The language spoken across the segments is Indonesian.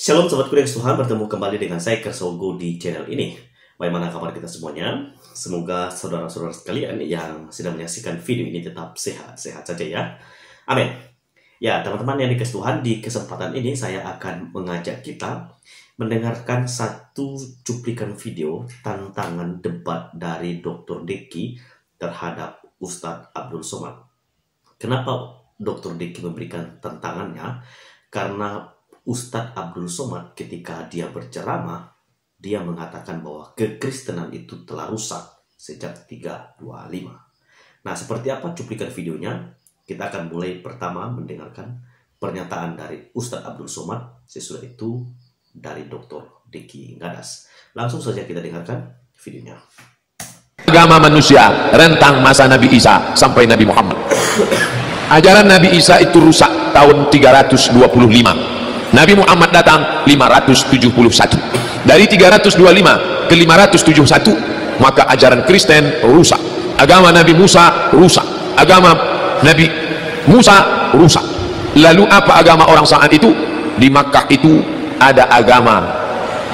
Shalom Sobat Kuliah Tuhan, bertemu kembali dengan saya Kersogo di channel ini. Bagaimana kabar kita semuanya? Semoga saudara-saudara sekalian yang sedang menyaksikan video ini tetap sehat-sehat saja ya. Amin. Ya teman-teman yang dikasih Tuhan, di kesempatan ini saya akan mengajak kita mendengarkan satu cuplikan video tantangan debat dari Dr. Deki terhadap Ustadz Abdul Somad. Kenapa Dr. Deki memberikan tantangannya? Karena Ustadz Abdul Somad ketika dia berceramah, dia mengatakan bahwa kekristenan itu telah rusak sejak 325. Nah, seperti apa cuplikan videonya? Kita akan mulai pertama mendengarkan pernyataan dari Ustadz Abdul Somad, sesudah itu dari Dr. Deki Ngadas. Langsung saja kita dengarkan videonya. Agama manusia rentang masa Nabi Isa sampai Nabi Muhammad. Ajaran Nabi Isa itu rusak tahun 325. Nabi Muhammad datang 571. Dari 325 ke 571, maka ajaran Kristen rusak. Agama Nabi Musa rusak. Agama Nabi Musa rusak. Lalu apa agama orang saat itu? Di Makkah itu ada agama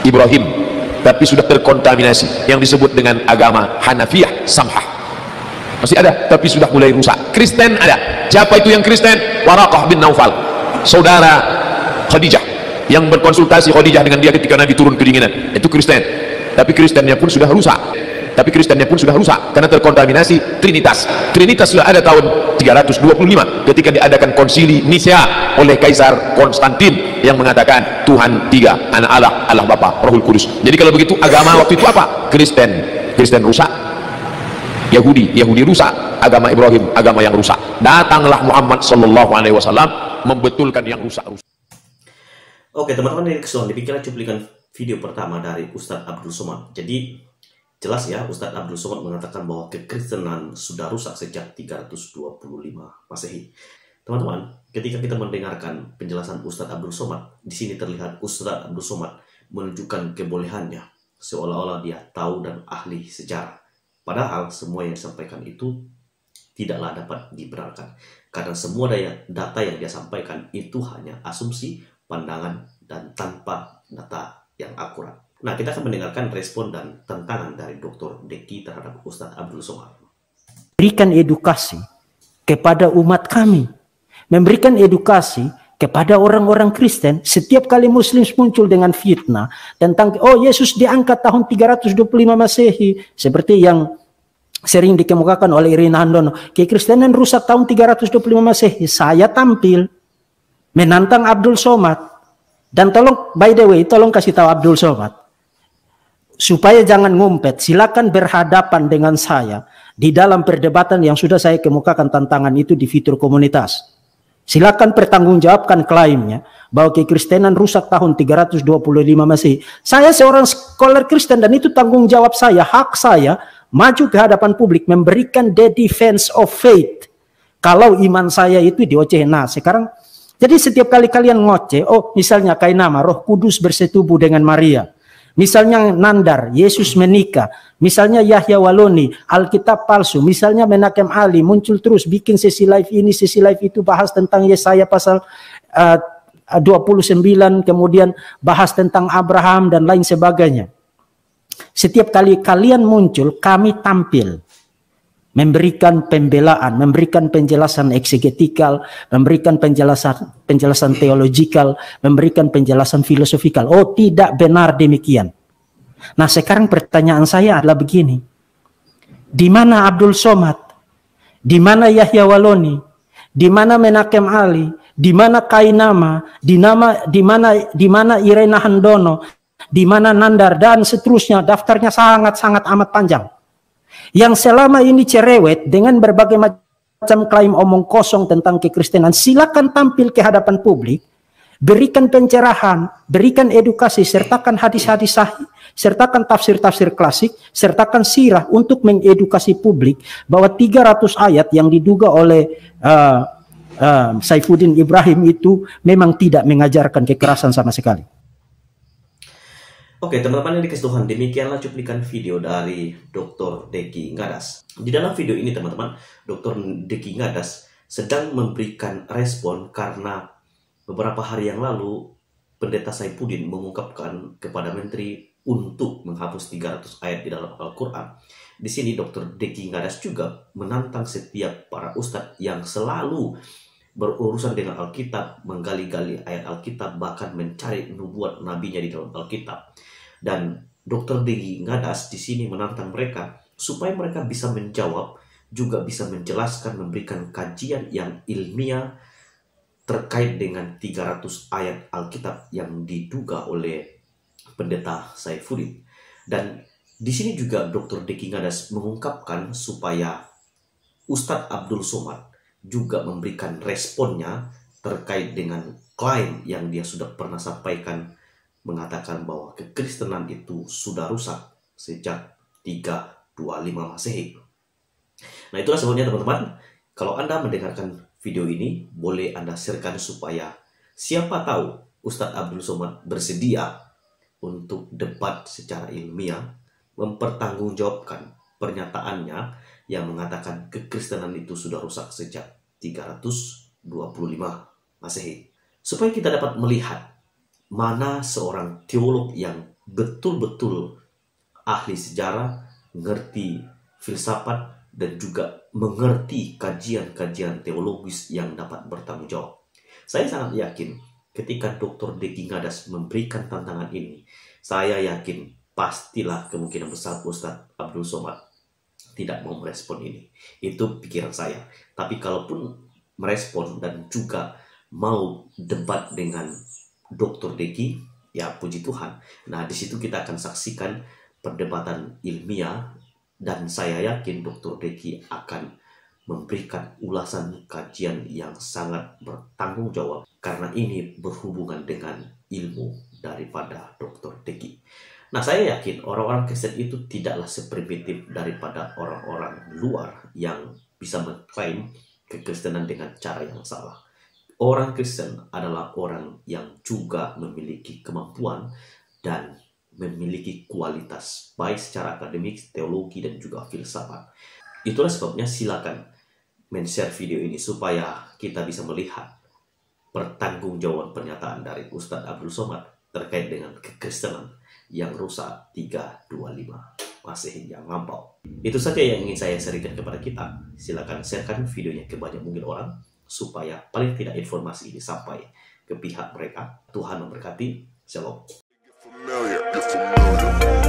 Ibrahim, tapi sudah terkontaminasi yang disebut dengan agama Hanafiyah Samhah. Masih ada, tapi sudah mulai rusak. Kristen ada. Siapa itu yang Kristen? Waraqah bin Naufal, saudara Khadijah, yang berkonsultasi Khadijah dengan dia ketika Nabi turun kedinginan. Itu Kristen. Tapi Kristennya pun sudah rusak. Karena terkontaminasi Trinitas. Trinitas sudah ada tahun 325 ketika diadakan konsili Nisea oleh Kaisar Konstantin yang mengatakan Tuhan tiga, anak Allah, Allah Bapa, Rohul Kudus. Jadi kalau begitu agama waktu itu apa? Kristen rusak. Yahudi rusak. Agama Ibrahim, agama yang rusak. Datanglah Muhammad sallallahu alaihi wasallam membetulkan yang rusak. Oke teman-teman, dari keseluruhan demikianlah cuplikan video pertama dari Ustadz Abdul Somad. Jadi jelas ya, Ustadz Abdul Somad mengatakan bahwa kekristenan sudah rusak sejak 325 Masehi. Teman-teman, ketika kita mendengarkan penjelasan Ustadz Abdul Somad, di sini terlihat Ustadz Abdul Somad menunjukkan kebolehannya, seolah-olah dia tahu dan ahli sejarah. Padahal semua yang disampaikan itu tidaklah dapat dibenarkan, karena semua data yang dia sampaikan itu hanya asumsi, pandangan, dan tanpa data yang akurat. Nah, kita akan mendengarkan respon dan tantangan dari Dr. Deki terhadap Ustadz Abdul Somad. Berikan edukasi kepada umat kami, memberikan edukasi kepada orang-orang Kristen. Setiap kali Muslim muncul dengan fitnah tentang Yesus diangkat tahun 325 Masehi, seperti yang sering dikemukakan oleh Irina Handono, kekristenan rusak tahun 325 Masehi, saya tampil menantang Abdul Somad. Dan tolong, by the way, tolong kasih tahu Abdul Somad supaya jangan ngumpet. Silakan berhadapan dengan saya di dalam perdebatan yang sudah saya kemukakan tantangan itu di fitur komunitas. Silakan pertanggungjawabkan klaimnya bahwa kekristenan rusak tahun 325 Masehi. Saya seorang scholar Kristen dan itu tanggung jawab saya, hak saya maju ke hadapan publik memberikan the defense of faith. Kalau iman saya itu dioceh. Nah, sekarang jadi setiap kali kalian ngoceh, misalnya Kainama, Roh Kudus bersetubuh dengan Maria. Misalnya Nandar, Yesus menikah. Misalnya Yahya Waloni, Alkitab palsu. Misalnya Menakem Ali, muncul terus bikin sesi live ini, sesi live itu, bahas tentang Yesaya pasal 29, kemudian bahas tentang Abraham dan lain sebagainya. Setiap kali kalian muncul, kami tampil. Memberikan pembelaan, memberikan penjelasan eksegetikal, memberikan penjelasan teologikal, memberikan penjelasan filosofikal. Tidak benar demikian. Nah, sekarang pertanyaan saya adalah begini. Di mana Abdul Somad? Di mana Yahya Waloni? Di mana Menakem Ali? Di mana Kainama? Di mana Irena Handono? Di mana Nandar dan seterusnya? Daftarnya sangat-sangat amat panjang. Yang selama ini cerewet dengan berbagai macam klaim omong kosong tentang kekristenan, silakan tampil ke hadapan publik, berikan pencerahan, berikan edukasi, sertakan hadis-hadis sahih, sertakan tafsir-tafsir klasik, sertakan sirah untuk mengedukasi publik bahwa 300 ayat yang diduga oleh Saifuddin Ibrahim itu memang tidak mengajarkan kekerasan sama sekali. Oke teman-teman yang dikasih Tuhan, demikianlah cuplikan video dari Dr. Deki Ngadas. Di dalam video ini teman-teman, Dr. Deki Ngadas sedang memberikan respon karena beberapa hari yang lalu Pendeta Saifuddin mengungkapkan kepada menteri untuk menghapus 300 ayat di dalam Al-Quran. Di sini Dr. Deki Ngadas juga menantang setiap para ustadz yang selalu berurusan dengan Alkitab, menggali-gali ayat Alkitab, bahkan mencari nubuat nabinya di dalam Alkitab. Dan Dr. Deki Ngadas di sini menantang mereka supaya mereka bisa menjawab, juga bisa menjelaskan, memberikan kajian yang ilmiah terkait dengan 300 ayat Alkitab yang diduga oleh pendeta Saifuddin. Dan di sini juga Dr. Deki Ngadas mengungkapkan supaya Ustadz Abdul Somad juga memberikan responnya terkait dengan klaim yang dia sudah pernah sampaikan, mengatakan bahwa kekristenan itu sudah rusak sejak 325 Masehi. Nah, itulah sebabnya teman-teman, kalau Anda mendengarkan video ini, boleh Anda sharekan supaya siapa tahu Ustadz Abdul Somad bersedia untuk debat secara ilmiah, mempertanggungjawabkan pernyataannya yang mengatakan kekristenan itu sudah rusak sejak 325 Masehi. Supaya kita dapat melihat mana seorang teolog yang betul-betul ahli sejarah, mengerti filsafat, dan juga mengerti kajian-kajian teologis yang dapat bertanggung jawab. Saya sangat yakin ketika Dr. Deki Ngadas memberikan tantangan ini, saya yakin pastilah kemungkinan besar Ustadz Abdul Somad tidak mau merespon ini. Itu pikiran saya. Tapi kalaupun merespon dan juga mau debat dengan Dr. Deki, ya puji Tuhan. Nah, di situ kita akan saksikan perdebatan ilmiah, dan saya yakin Dr. Deki akan memberikan ulasan kajian yang sangat bertanggung jawab, karena ini berhubungan dengan ilmu daripada Dr. Deki. Nah, saya yakin orang-orang Kristen itu tidaklah seprimitif daripada orang-orang luar yang bisa mengklaim kekristenan dengan cara yang salah. Orang Kristen adalah orang yang juga memiliki kemampuan dan memiliki kualitas baik secara akademik, teologi, dan juga filsafat. Itulah sebabnya silakan men-share video ini supaya kita bisa melihat pertanggungjawaban pernyataan dari Ustadz Abdul Somad terkait dengan kekristenan yang rusak 325 Masehi yang lampau. Itu saja yang ingin saya sharingkan kepada kita. Silakan sharekan videonya ke banyak mungkin orang supaya paling tidak informasi ini sampai ke pihak mereka. Tuhan memberkati. Shalom. Familiar.